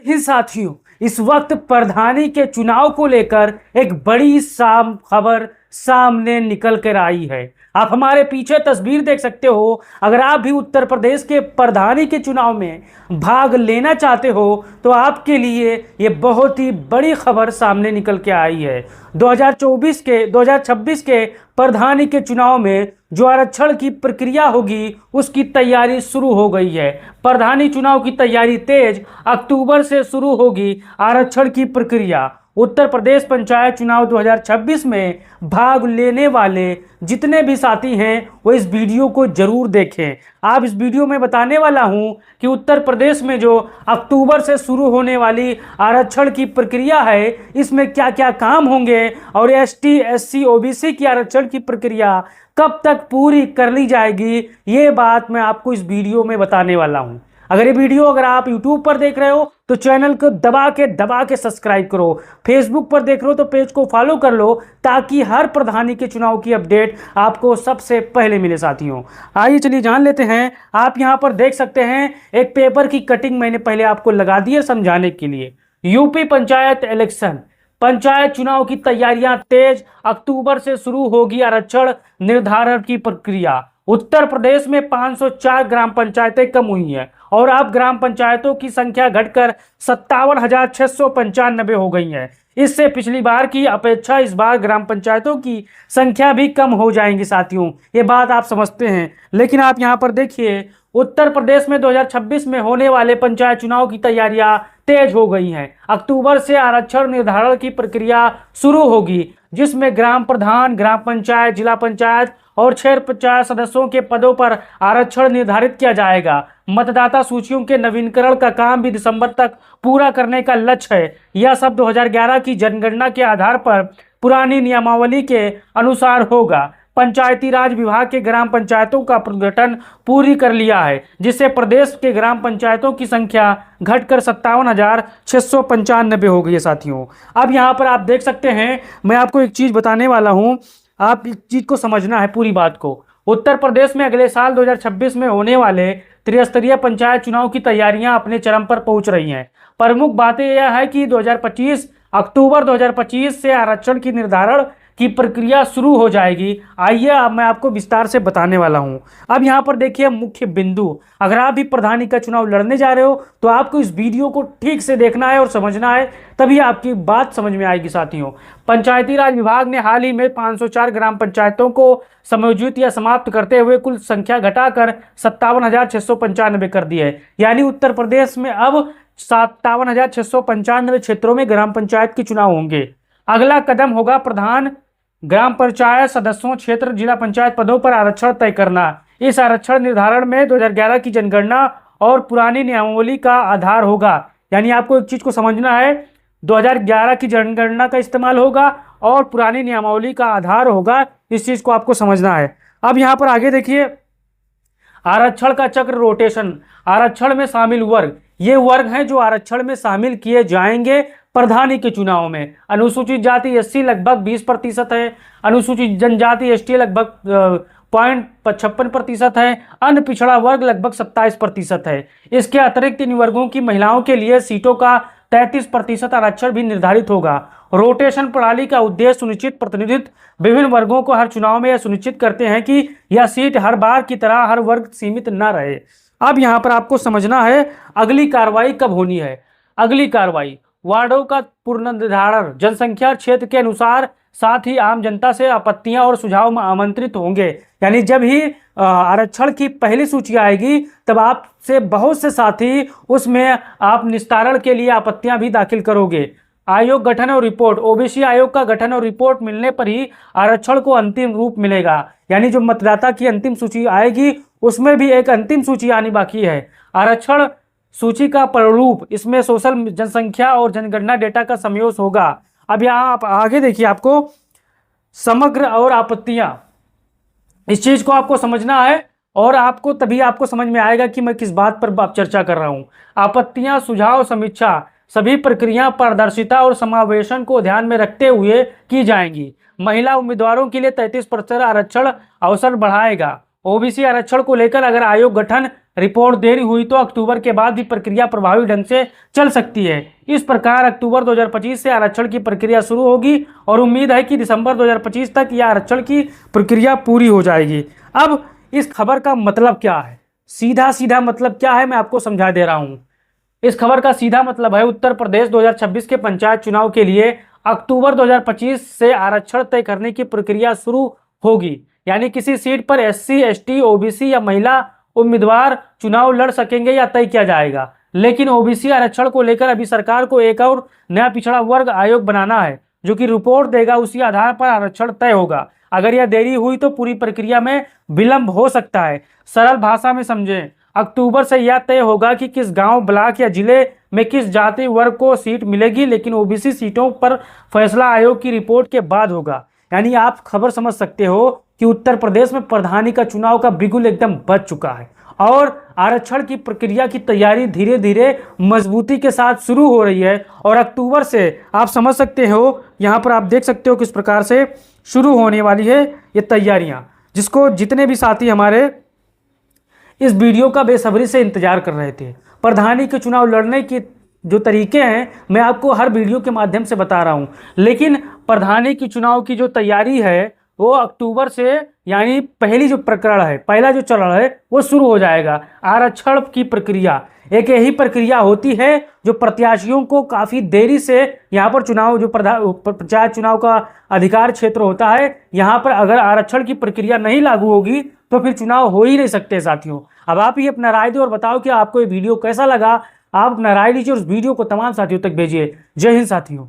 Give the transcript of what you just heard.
ही साथियों, इस वक्त प्रधानी के चुनाव को लेकर एक बड़ी खबर सामने निकल कर आई है। आप हमारे पीछे तस्वीर देख सकते हो। अगर आप भी उत्तर प्रदेश के प्रधानी के चुनाव में भाग लेना चाहते हो तो आपके लिए ये बहुत ही बड़ी खबर सामने निकल के आई है। 2026 के प्रधानी के चुनाव में जो आरक्षण की प्रक्रिया होगी उसकी तैयारी शुरू हो गई है। प्रधानी चुनाव की तैयारी तेज, अक्टूबर से शुरू होगी आरक्षण की प्रक्रिया। उत्तर प्रदेश पंचायत चुनाव 2026 में भाग लेने वाले जितने भी साथी हैं वो इस वीडियो को जरूर देखें। आप इस वीडियो में बताने वाला हूं कि उत्तर प्रदेश में जो अक्टूबर से शुरू होने वाली आरक्षण की प्रक्रिया है इसमें क्या क्या काम होंगे और एसटी, एससी, ओबीसी की आरक्षण की प्रक्रिया कब तक पूरी कर ली जाएगी, ये बात मैं आपको इस वीडियो में बताने वाला हूं। अगर आप YouTube पर देख रहे हो तो चैनल को दबा के सब्सक्राइब करो। फेसबुक पर देख रहे हो तो पेज को फॉलो कर लो ताकि हर प्रधानी के चुनाव की अपडेट आपको सबसे पहले मिले साथियों। आइए चलिए जान लेते हैं। आप यहां पर देख सकते हैं एक पेपर की कटिंग मैंने पहले आपको लगा दी है समझाने के लिए। यूपी पंचायत इलेक्शन, पंचायत चुनाव की तैयारियां तेज, अक्टूबर से शुरू होगी आरक्षण निर्धारण की प्रक्रिया। उत्तर प्रदेश में 504 ग्राम पंचायतें कम हुई हैं और अब ग्राम पंचायतों की संख्या घटकर 57,695 हो गई है। इससे पिछली बार की अपेक्षा इस बार ग्राम पंचायतों की संख्या भी कम हो जाएंगी साथियों, ये बात आप समझते हैं। लेकिन आप यहां पर देखिए, उत्तर प्रदेश में 2026 में होने वाले पंचायत चुनाव की तैयारियां तेज हो गई हैं। अक्टूबर से आरक्षण निर्धारण की प्रक्रिया शुरू होगी जिसमें ग्राम प्रधान, ग्राम पंचायत, जिला पंचायत और क्षेत्र पंचायत सदस्यों के पदों पर आरक्षण निर्धारित किया जाएगा। मतदाता सूचियों के नवीनीकरण का काम भी दिसंबर तक पूरा करने का लक्ष्य है। यह सब 2011 की जनगणना के आधार पर पुरानी नियमावली के अनुसार होगा। पंचायती राज विभाग के ग्राम पंचायतों का गठन पूरी कर लिया है जिससे प्रदेश के ग्राम पंचायतों की संख्या घटकर 57,695 हो गई है साथियों। अब यहाँ पर आप देख सकते हैं, मैं आपको एक चीज बताने वाला हूँ, आप इस चीज को समझना है पूरी बात को। उत्तर प्रदेश में अगले साल 2026 में होने वाले त्रिस्तरीय पंचायत चुनाव की तैयारियां अपने चरम पर पहुंच रही हैं। प्रमुख बातें यह है कि अक्टूबर 2025 से आरक्षण की निर्धारण की प्रक्रिया शुरू हो जाएगी। आइए अब मैं आपको विस्तार से बताने वाला हूं। अब यहां पर देखिए मुख्य बिंदु। अगर आप भी प्रधानी का चुनाव लड़ने जा रहे हो तो आपको इस वीडियो को ठीक से देखना है और समझना है, तभी आपकी बात समझ में आएगी साथियों। पंचायती राज विभाग ने हाल ही में 504 ग्राम पंचायतों को समायोजित या समाप्त करते हुए कुल संख्या घटाकर 57,695 कर दी है। यानी उत्तर प्रदेश में अब 57,695 क्षेत्रों में ग्राम पंचायत के चुनाव होंगे। अगला कदम होगा प्रधान, ग्राम पंचायत सदस्यों, क्षेत्र, जिला पंचायत पदों पर आरक्षण तय करना। इस आरक्षण निर्धारण में 2011 की जनगणना और पुरानी नियमावली का आधार होगा। यानी आपको एक चीज को समझना है, 2011 की जनगणना का इस्तेमाल होगा और पुरानी नियमावली का आधार होगा। इस चीज को आपको समझना है। अब यहाँ पर आगे देखिए, आरक्षण का चक्र रोटेशन। आरक्षण में शामिल वर्ग, ये वर्ग हैं जो आरक्षण में शामिल किए जाएंगे प्रधानी के चुनाव में। अनुसूचित जाति एससी लगभग 20% है, अनुसूचित जनजाति एसटी लगभग 0.55% है, अन्य पिछड़ा वर्ग लगभग 27% है। इसके अतिरिक्त इन वर्गों की महिलाओं के लिए सीटों का 33% आरक्षण भी निर्धारित होगा। रोटेशन प्रणाली का उद्देश्य सुनिश्चित प्रतिनिधित्व। विभिन्न वर्गों को हर चुनाव में यह सुनिश्चित करते हैं कि यह सीट हर बार की तरह हर वर्ग सीमित न रहे। अब यहाँ पर आपको समझना है अगली कार्रवाई कब होनी है। अगली कार्रवाई वार्डों का पुनर्निर्धारण, जनसंख्या क्षेत्र के अनुसार, साथ ही आम जनता से आपत्तियां और सुझाव आमंत्रित होंगे। यानी जब ही आरक्षण की पहली सूची आएगी तब आपसे बहुत से साथी उसमें आप निस्तारण के लिए आपत्तियां भी दाखिल करोगे। आयोग गठन और रिपोर्ट, ओबीसी आयोग का गठन और रिपोर्ट मिलने पर ही आरक्षण को अंतिम रूप मिलेगा। यानी जो मतदाता की अंतिम सूची आएगी उसमें भी एक अंतिम सूची आनी बाकी है। आरक्षण सूची का प्रारूप, इसमें सोशल जनसंख्या और जनगणना डेटा का समावेश होगा। अब यहाँ आप आगे देखिए, आपको समग्र और आपत्तियां, इस चीज को आपको समझना है और आपको तभी आपको समझ में आएगा कि मैं किस बात पर चर्चा कर रहा हूं। आपत्तियां, सुझाव, समीक्षा, सभी प्रक्रिया पारदर्शिता और समावेशन को ध्यान में रखते हुए की जाएंगी। महिला उम्मीदवारों के लिए 33% आरक्षण अवसर बढ़ाएगा। ओबीसी आरक्षण को लेकर अगर आयोग गठन रिपोर्ट देरी हुई तो अक्टूबर के बाद भी प्रक्रिया प्रभावी ढंग से चल सकती है। इस प्रकार अक्टूबर 2025 से आरक्षण की प्रक्रिया शुरू होगी और उम्मीद है कि दिसंबर 2025 तक यह आरक्षण की प्रक्रिया पूरी हो जाएगी। अब इस खबर का मतलब क्या है, सीधा सीधा मतलब क्या है, मैं आपको समझा दे रहा हूं। इस खबर का सीधा मतलब है उत्तर प्रदेश 2026 के पंचायत चुनाव के लिए अक्टूबर 2025 से आरक्षण तय करने की प्रक्रिया शुरू होगी। यानी किसी सीट पर SC, ST, OBC या महिला उम्मीदवार चुनाव लड़ सकेंगे या तय किया जाएगा। लेकिन OBC आरक्षण को लेकर अभी सरकार को एक और नया पिछड़ा वर्ग आयोग बनाना है, जो कि रिपोर्ट देगा, उसी आधार पर आरक्षण तय होगा। अगर यह देरी हुई तो पूरी प्रक्रिया में विलंब हो सकता है। सरल भाषा में समझें, अक्टूबर से यह तय होगा कि किस गांव, ब्लॉक या जिले में किस जाति वर्ग को सीट मिलेगी, लेकिन OBC सीटों पर फैसला आयोग की रिपोर्ट के बाद होगा। यानी आप खबर समझ सकते हो कि उत्तर प्रदेश में प्रधानी का चुनाव का बिगुल एकदम बज चुका है और आरक्षण की प्रक्रिया की तैयारी धीरे धीरे मजबूती के साथ शुरू हो रही है। और अक्टूबर से आप समझ सकते हो, यहाँ पर आप देख सकते हो किस प्रकार से शुरू होने वाली है ये तैयारियाँ, जिसको जितने भी साथी हमारे इस वीडियो का बेसब्री से इंतजार कर रहे थे। प्रधानी के चुनाव लड़ने के जो तरीके हैं मैं आपको हर वीडियो के माध्यम से बता रहा हूं, लेकिन प्रधानी की चुनाव की जो तैयारी है वो अक्टूबर से, यानी पहली जो प्रकरण है, पहला जो चरण है वो शुरू हो जाएगा। आरक्षण की प्रक्रिया एक यही प्रक्रिया होती है जो प्रत्याशियों को काफ़ी देरी से यहाँ पर चुनाव, जो पंचायत चुनाव का अधिकार क्षेत्र होता है, यहाँ पर अगर आरक्षण की प्रक्रिया नहीं लागू होगी तो फिर चुनाव हो ही नहीं सकते साथियों। अब आप ही अपना राय दो और बताओ कि आपको ये वीडियो कैसा लगा। आप अपना राय लीजिए और उस वीडियो को तमाम साथियों तक भेजिए। जय हिंद साथियों।